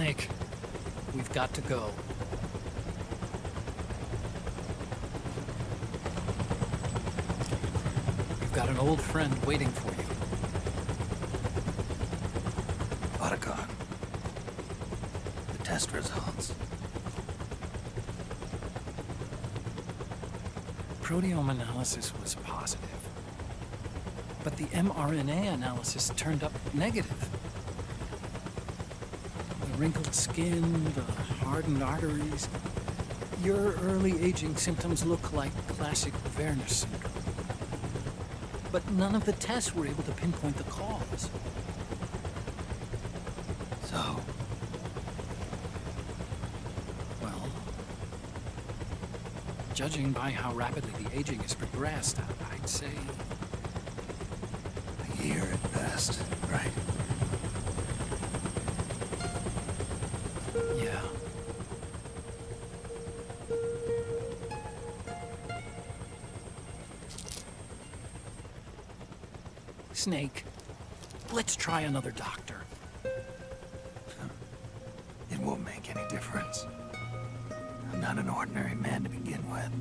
Snake, we've got to go. You've got an old friend waiting for you. Otacon. The test results. Proteome analysis was positive, but the mRNA analysis turned up negative. The wrinkled skin, the hardened arteries. Your early aging symptoms look like classic Werner syndrome. But none of the tests were able to pinpoint the cause. So, Well, judging by how rapidly the aging has progressed, I'd say... a year at best, right? yeah. Snake, let's try another doctor. It won't make any difference. I'm not an ordinary man to begin with.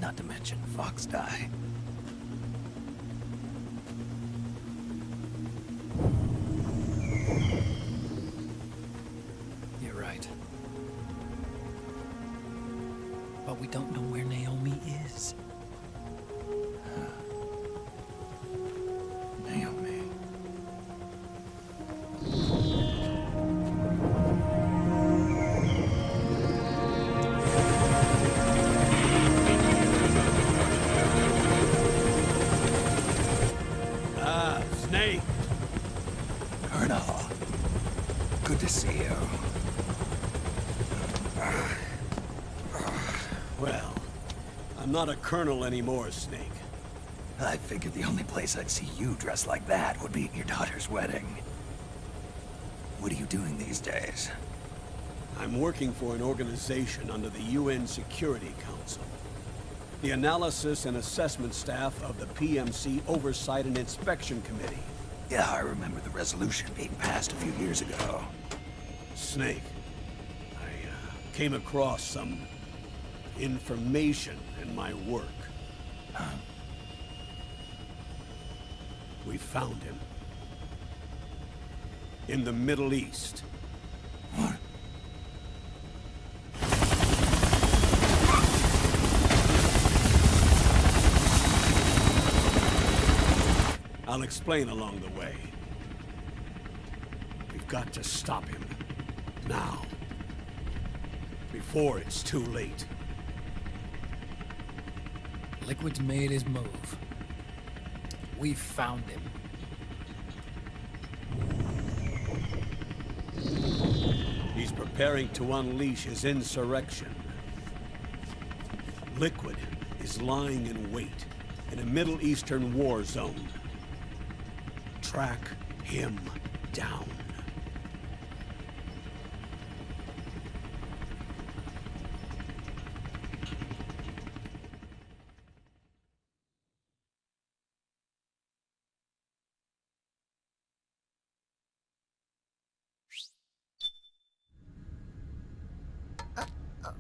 Not to mention Fox die. You're right. But we don't know where Naomi is. Naomi. Snake! Colonel. Good to see you. Well, I'm not a colonel anymore, Snake. I figured the only place I'd see you dressed like that would be at your daughter's wedding. What are you doing these days? I'm working for an organization under the UN Security Council. The Analysis and Assessment Staff of the PMC Oversight and Inspection Committee. Yeah, I remember the resolution being passed a few years ago. Snake, I came across some information in my work. Huh? We found him. In the Middle East. What? I'll explain along the way. We've got to stop him. Now. Before it's too late. Liquid's made his move. We found him. He's preparing to unleash his insurrection. Liquid is lying in wait in a Middle Eastern war zone. Track him down.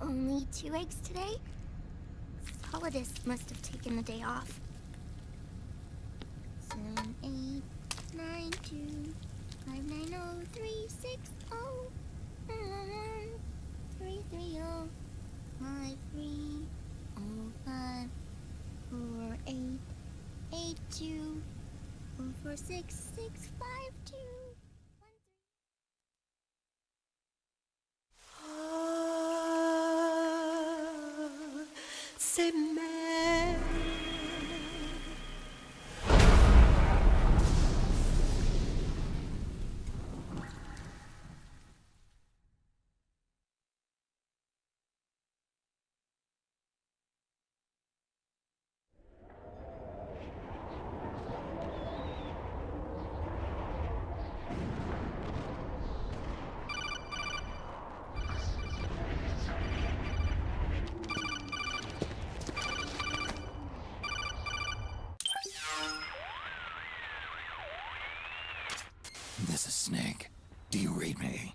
Only 2 eggs today? Solidus must have taken the day off. 7, 8, 9, 2, 5, 9, 0, 3, 6, 0, 3, 3, 0, 5, 3, 0, 5, 4, 8, 8, 2, 4, 4, 6, 6, 5, 2. C'est mère. This is Snake. Do you read me?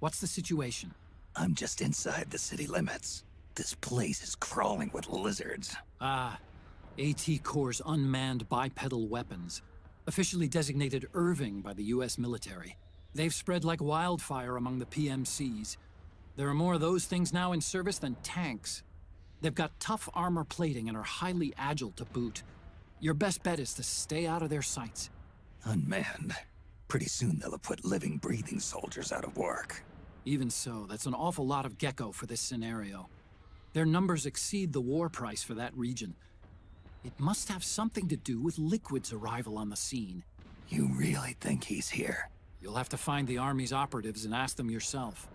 What's the situation? I'm just inside the city limits. This place is crawling with lizards. Ah, AT Corps' unmanned bipedal weapons, officially designated Irving by the US military. They've spread like wildfire among the PMCs. There are more of those things now in service than tanks. They've got tough armor plating and are highly agile to boot. Your best bet is to stay out of their sights. Unmanned. Pretty soon they'll have put living, breathing soldiers out of work. Even so, that's an awful lot of gecko for this scenario. Their numbers exceed the war price for that region. It must have something to do with Liquid's arrival on the scene. You really think he's here? You'll have to find the Army's operatives and ask them yourself.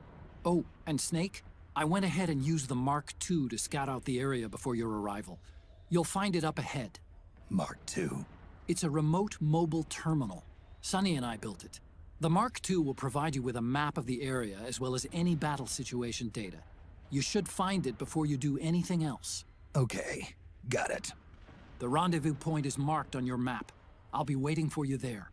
Oh, and Snake, I went ahead and used the Mark II to scout out the area before your arrival. You'll find it up ahead. Mark II? It's a remote mobile terminal. Sonny and I built it. The Mark II will provide you with a map of the area as well as any battle situation data. You should find it before you do anything else. Okay, got it. The rendezvous point is marked on your map. I'll be waiting for you there.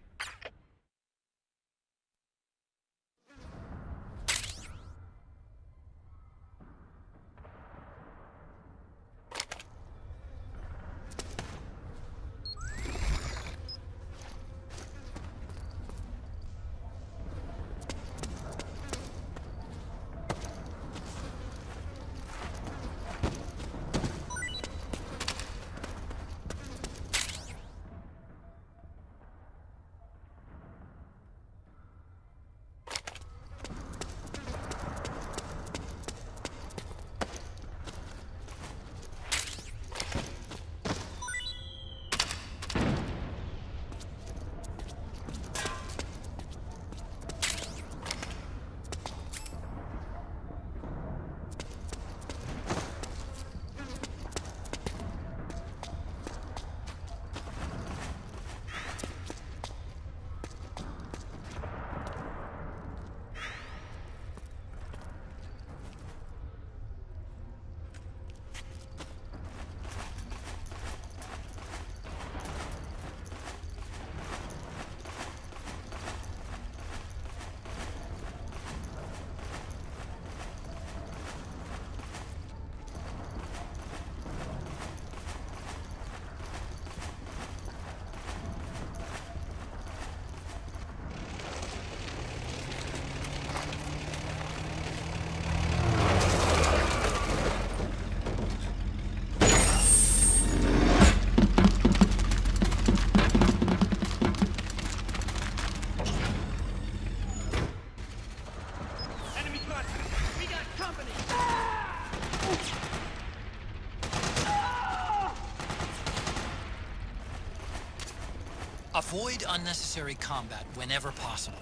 Avoid unnecessary combat whenever possible.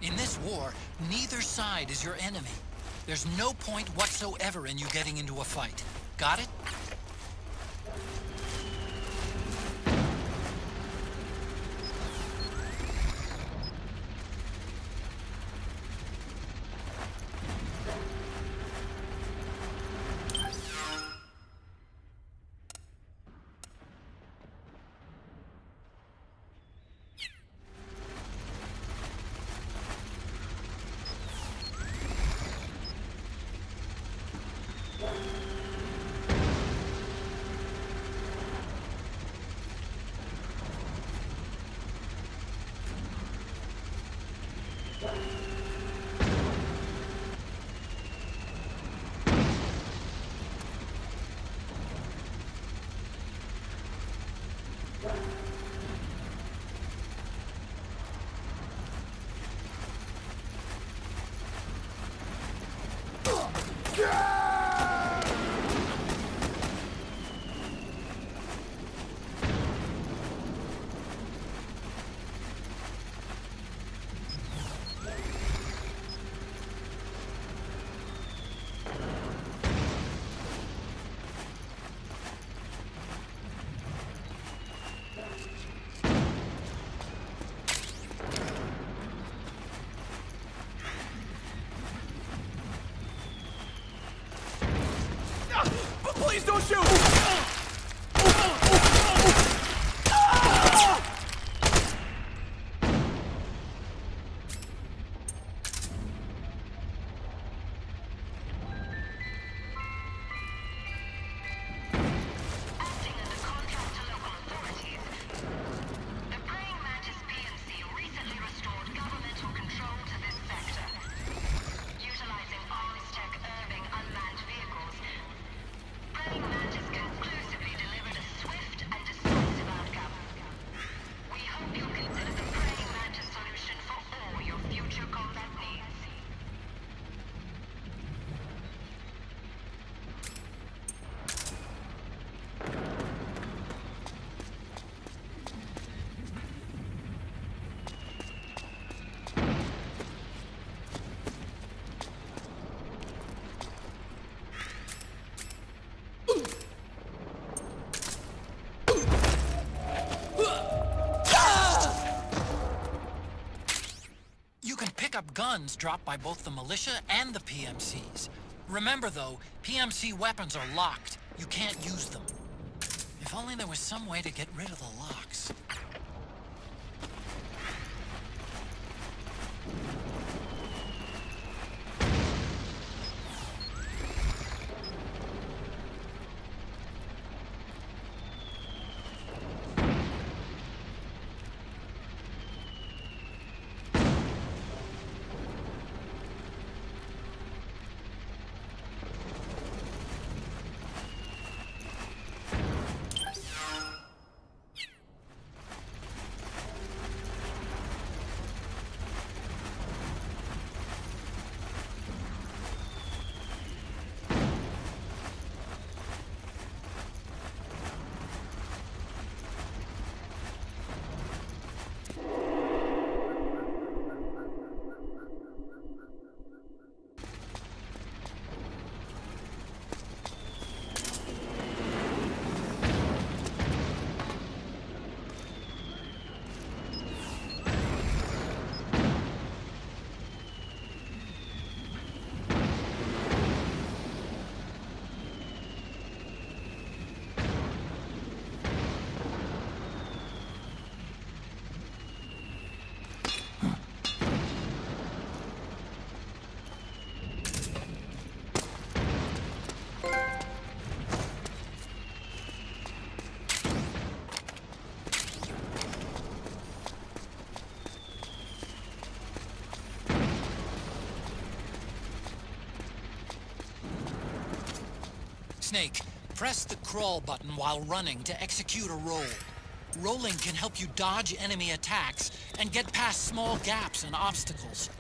In this war, neither side is your enemy. There's no point whatsoever in you getting into a fight. Got it? Please don't shoot! up guns dropped by both the militia and the PMCs. Remember though, PMC weapons are locked. You can't use them. If only there was some way to get rid of the locks. Snake, press the crawl button while running to execute a roll. Rolling can help you dodge enemy attacks and get past small gaps and obstacles.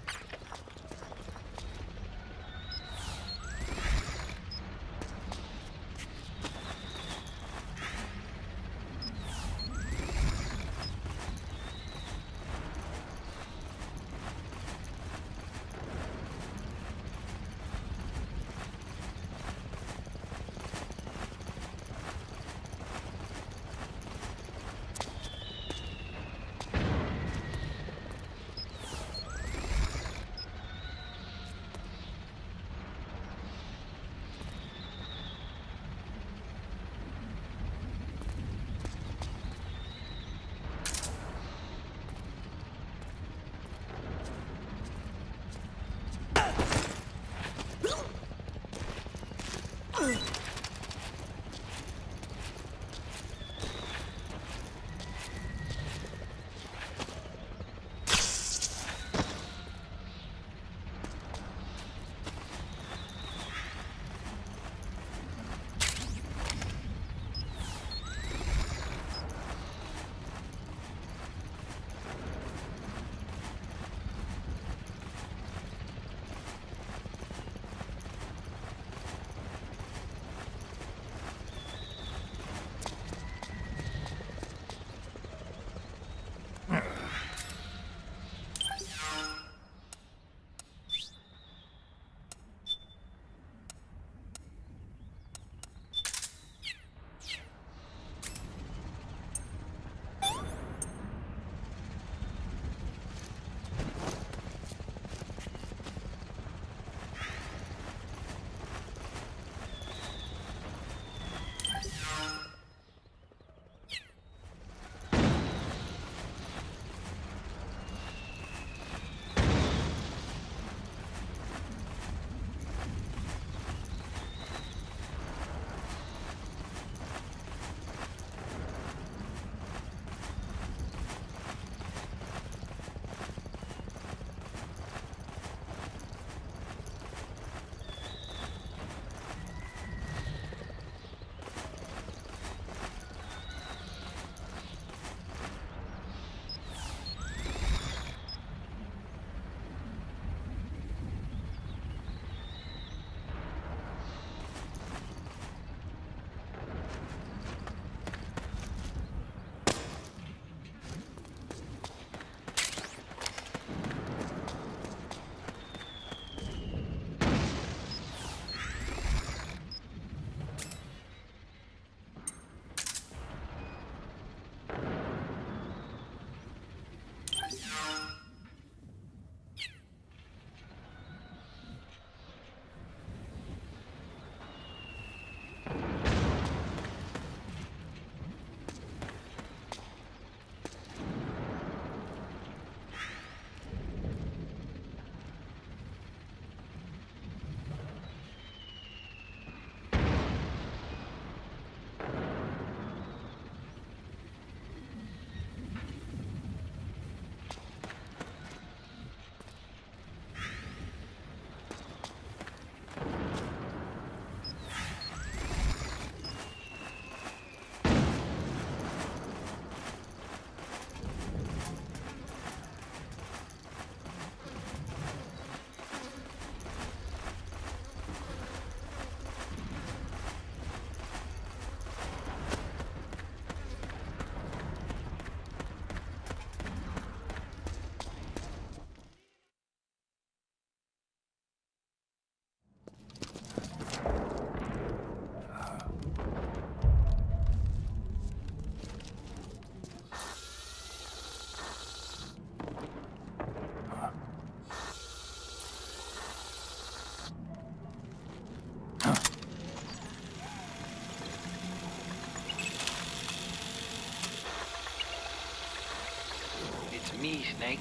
me, Snake.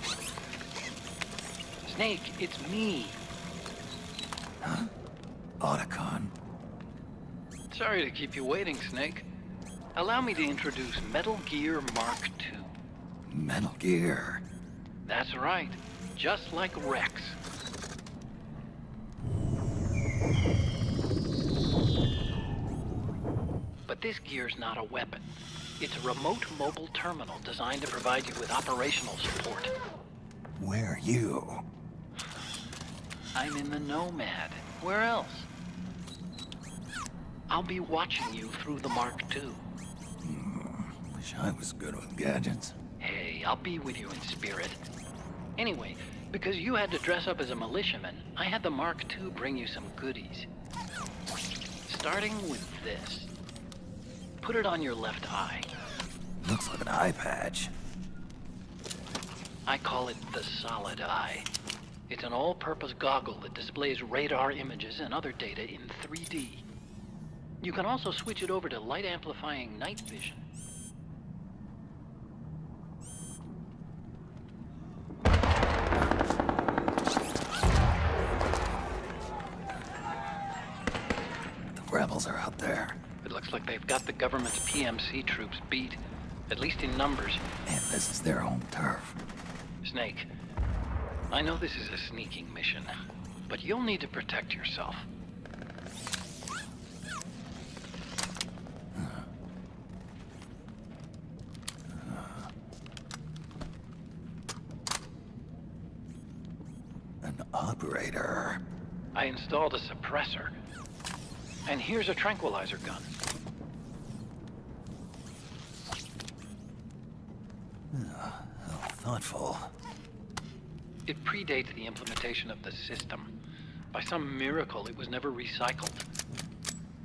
Snake, it's me. Otacon. Sorry to keep you waiting, Snake. Allow me to introduce Metal Gear Mark II. Metal Gear. That's right. Just like Rex. But this gear's not a weapon. It's a remote mobile terminal designed to provide you with operational support. Where are you? I'm in the Nomad. Where else? I'll be watching you through the Mark II. Wish I was good with gadgets. Hey, I'll be with you in spirit. Anyway, because you had to dress up as a militiaman, I had the Mark II bring you some goodies. Starting with this. Put it on your left eye. Looks like an eye patch. I call it the Solid Eye. It's an all-purpose goggle that displays radar images and other data in 3D. You can also switch it over to light-amplifying night vision. The rebels are out there. It looks like they've got the government's PMC troops beat, at least in numbers. And this is their home turf. Snake, I know this is a sneaking mission, but you'll need to protect yourself. An operator. I installed a suppressor. And here's a tranquilizer gun. How thoughtful. It predates the implementation of the system. By some miracle, it was never recycled.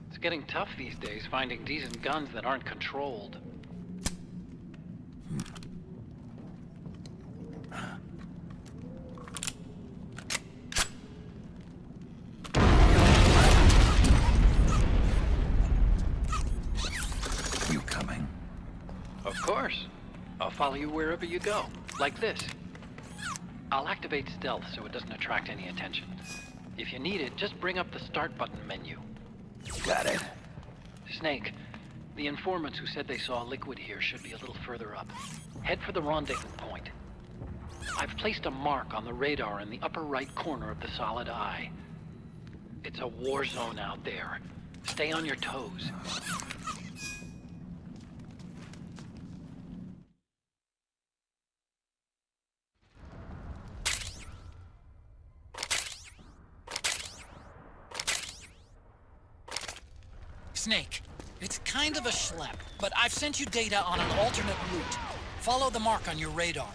It's getting tough these days finding decent guns that aren't controlled. You coming? Of course. I'll follow you wherever you go. Like this. I'll activate stealth so it doesn't attract any attention. If you need it, just bring up the start button menu. Got it. Snake, the informants who said they saw liquid here should be a little further up. Head for the rendezvous point. I've placed a mark on the radar in the upper right corner of the Solid Eye. It's a war zone out there. Stay on your toes. Snake, it's kind of a schlep, but I've sent you data on an alternate route. Follow the mark on your radar.